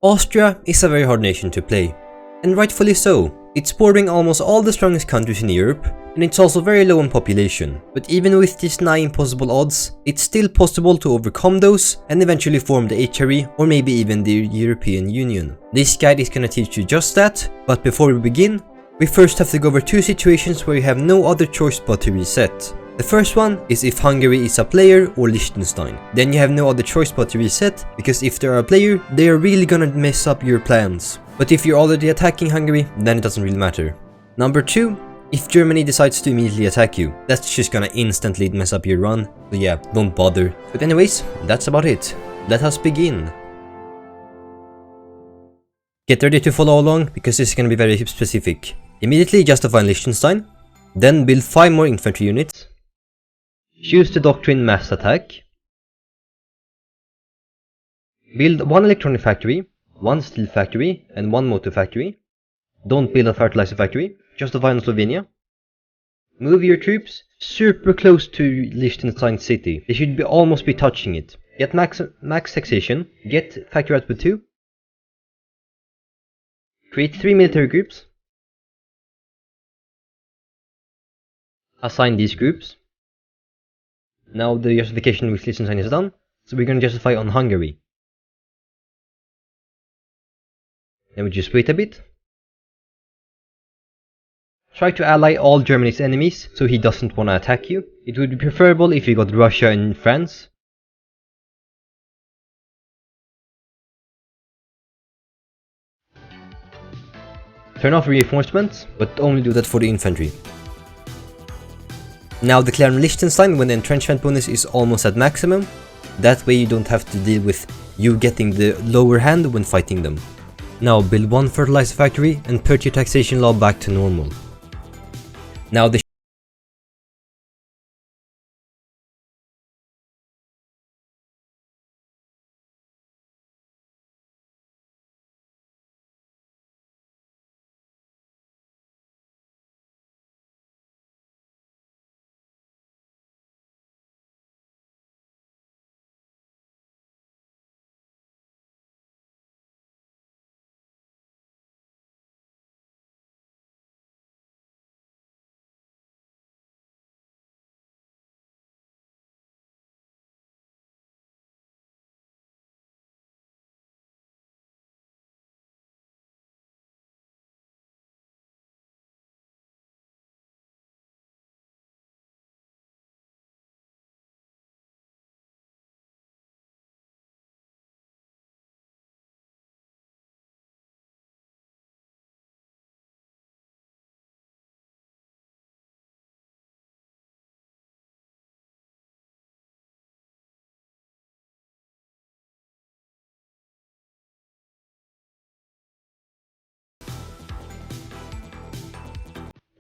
Austria is a very hard nation to play, and rightfully so. It's bordering almost all the strongest countries in Europe, and it's also very low in population. But even with these nigh impossible odds, it's still possible to overcome those and eventually form the HRE or maybe even the European Union. This guide is gonna teach you just that, but before we begin, we first have to go over two situations where you have no other choice but to reset. The first one is if Hungary is a player or Liechtenstein. Then you have no other choice but to reset, because if they are a player, they are really gonna mess up your plans. But if you're already attacking Hungary, then it doesn't really matter. Number 2, if Germany decides to immediately attack you, that's just gonna instantly mess up your run, so yeah, don't bother. But anyways, that's about it. Let us begin. Get ready to follow along, because this is gonna be very specific. Immediately justify Liechtenstein, then build 5 more infantry units. Choose the doctrine mass attack. Build 1 electronic factory, 1 steel factory, and 1 motor factory. Don't build a fertilizer factory, justify in Slovenia. Move your troops super close to Liechtenstein city. They should almost be touching it. Get max taxation, get factory output 2. Create 3 military groups. Assign these groups. Now the justification with Liechtenstein is done, so we're going to justify on Hungary. Then we just wait a bit. Try to ally all Germany's enemies, so he doesn't want to attack you. It would be preferable if you got Russia and France. Turn off reinforcements, but only do that for the infantry. Now declare Liechtenstein when the entrenchment bonus is almost at maximum. That way you don't have to deal with you getting the lower hand when fighting them. Now build 1 fertilizer factory and put your taxation law back to normal. Now the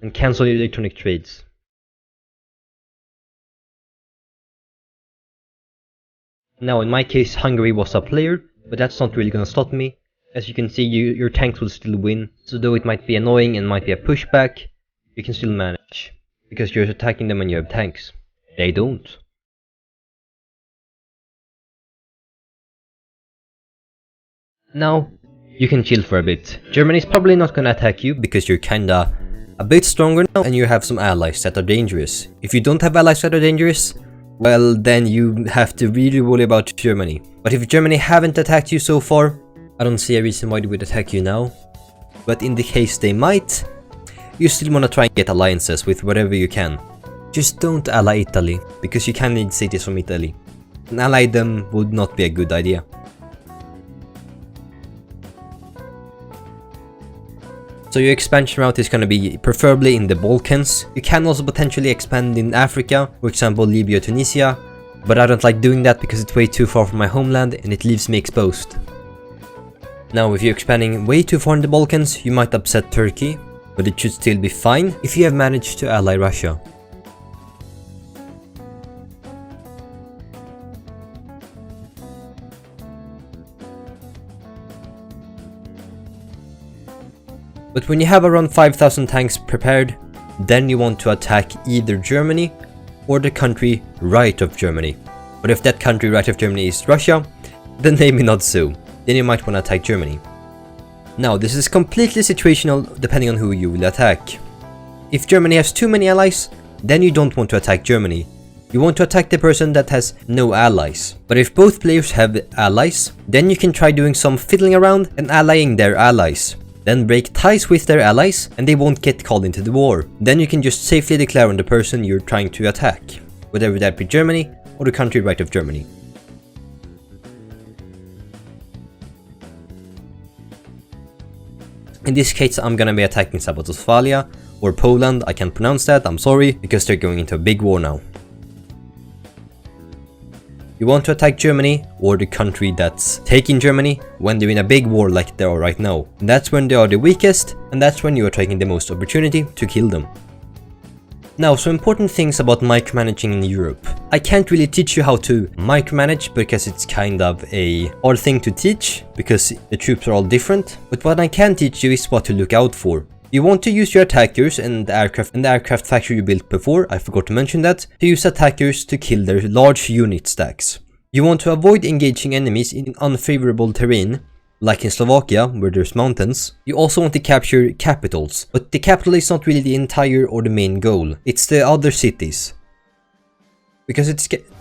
and cancel your electronic trades. Now in my case Hungary was a player, but that's not really gonna stop me. As you can see, your tanks will still win, so though it might be annoying and might be a pushback, you can still manage, because you're attacking them and you have tanks. They don't. Now, you can chill for a bit. Germany's probably not gonna attack you, because you're kinda a bit stronger now and you have some allies that are dangerous. If you don't have allies that are dangerous, well then you have to really worry about Germany. But if Germany haven't attacked you so far, I don't see a reason why they would attack you now. But in the case they might, you still wanna try and get alliances with whatever you can. Just don't ally Italy, because you can need cities from Italy. And ally them would not be a good idea. So your expansion route is going to be preferably in the Balkans. You can also potentially expand in Africa, for example Libya, Tunisia, but I don't like doing that because it's way too far from my homeland and it leaves me exposed. Now if you're expanding way too far in the Balkans, you might upset Turkey, but it should still be fine if you have managed to ally Russia. But when you have around 5,000 tanks prepared, then you want to attack either Germany or the country right of Germany. But if that country right of Germany is Russia, then maybe not so. then you might want to attack Germany. Now, this is completely situational depending on who you will attack. If Germany has too many allies, then you don't want to attack Germany. You want to attack the person that has no allies. But if both players have allies, then you can try doing some fiddling around and allying their allies. Then break ties with their allies and they won't get called into the war. Then you can just safely declare on the person you're trying to attack, whether that be Germany or the country right of Germany. In this case, I'm gonna be attacking Czechoslovakia or Poland. I can't pronounce that, I'm sorry, because they're going into a big war now. You want to attack Germany or the country that's taking Germany when they're in a big war like they are right now. And that's when they are the weakest, and that's when you are taking the most opportunity to kill them. Now, some important things about micromanaging in Europe. I can't really teach you how to micromanage because it's kind of a hard thing to teach because the troops are all different. But what I can teach you is what to look out for. You want to use your attackers and the aircraft factory you built before, I forgot to mention that, to use attackers to kill their large unit stacks. You want to avoid engaging enemies in unfavorable terrain, like in Slovakia, where there's mountains. You also want to capture capitals, but the capital is not really the entire or the main goal, it's the other cities. Because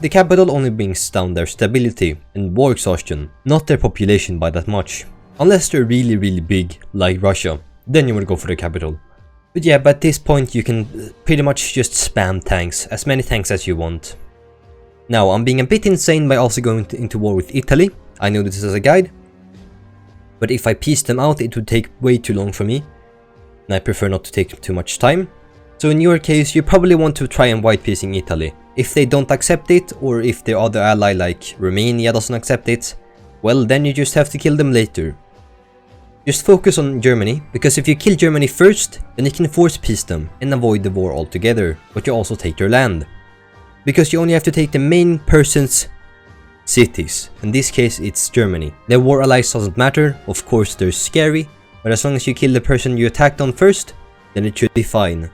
the capital only brings down their stability and war exhaustion, not their population by that much. Unless they're really big, like Russia. Then you would go for the capital. But yeah, but at this point you can pretty much just spam tanks, as many tanks as you want. Now, I'm being a bit insane by also going into war with Italy. I know this is a guide. But if I piece them out, it would take way too long for me. And I prefer not to take too much time. So in your case, you probably want to try and white piecing Italy. If they don't accept it, or if their other ally like Romania doesn't accept it, well, then you just have to kill them later. Just focus on Germany, because if you kill Germany first, then you can force peace them and avoid the war altogether, but you also take their land. Because you only have to take the main person's cities. In this case, it's Germany. Their war allies doesn't matter, of course they're scary, but as long as you kill the person you attacked on first, then it should be fine.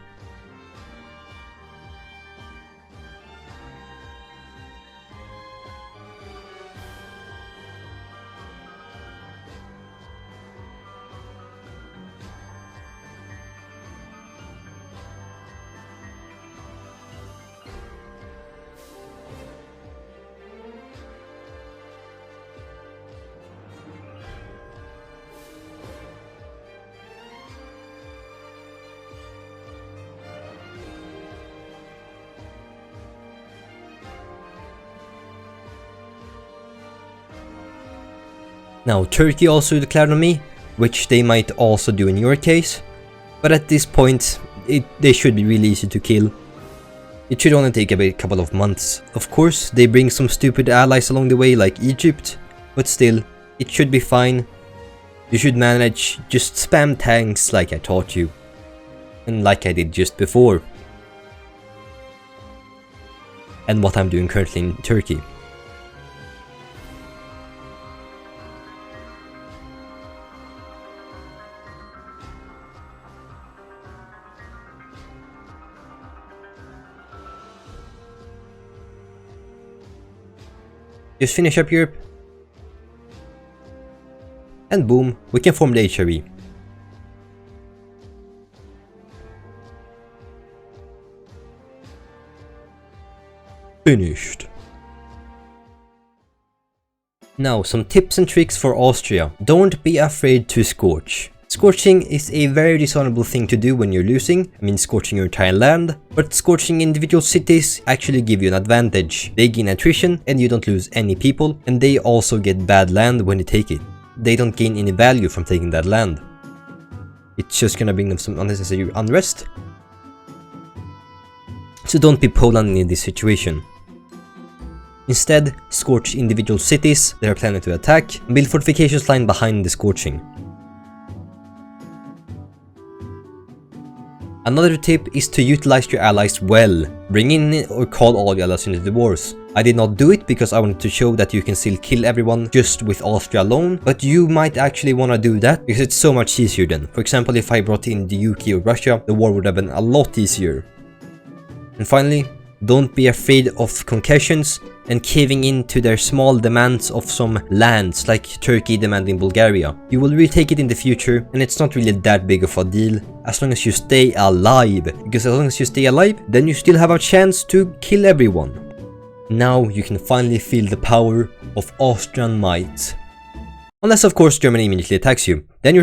Now, Turkey also declared on me, which they might also do in your case, but at this point, they should be really easy to kill. It should only take a couple of months. Of course, they bring some stupid allies along the way like Egypt, but still, it should be fine. You should manage, just spam tanks like I taught you, and like I did just before, and what I'm doing currently in Turkey. Just finish up Europe, and boom, we can form the HRE. Finished. Now, some tips and tricks for Austria. Don't be afraid to scorch. Scorching is a very dishonorable thing to do when you're losing, I mean scorching your entire land, but scorching individual cities actually give you an advantage. They gain attrition and you don't lose any people, and they also get bad land when you take it. They don't gain any value from taking that land. It's just gonna bring them some unnecessary unrest. So don't be Poland in this situation. Instead, scorch individual cities that are planning to attack, and build fortifications line behind the scorching. Another tip is to utilize your allies well. Bring in or call all your allies into the wars. I did not do it because I wanted to show that you can still kill everyone just with Austria alone, but you might actually want to do that because it's so much easier then. For example, if I brought in the UK or Russia, the war would have been a lot easier. And finally, don't be afraid of concussions. and caving in to their small demands of some lands like Turkey demanding Bulgaria. You will retake it in the future, and it's not really that big of a deal as long as you stay alive, because as long as you stay alive, then you still have a chance to kill everyone. Now you can finally feel the power of Austrian might. Unless of course Germany immediately attacks you, then you're fine.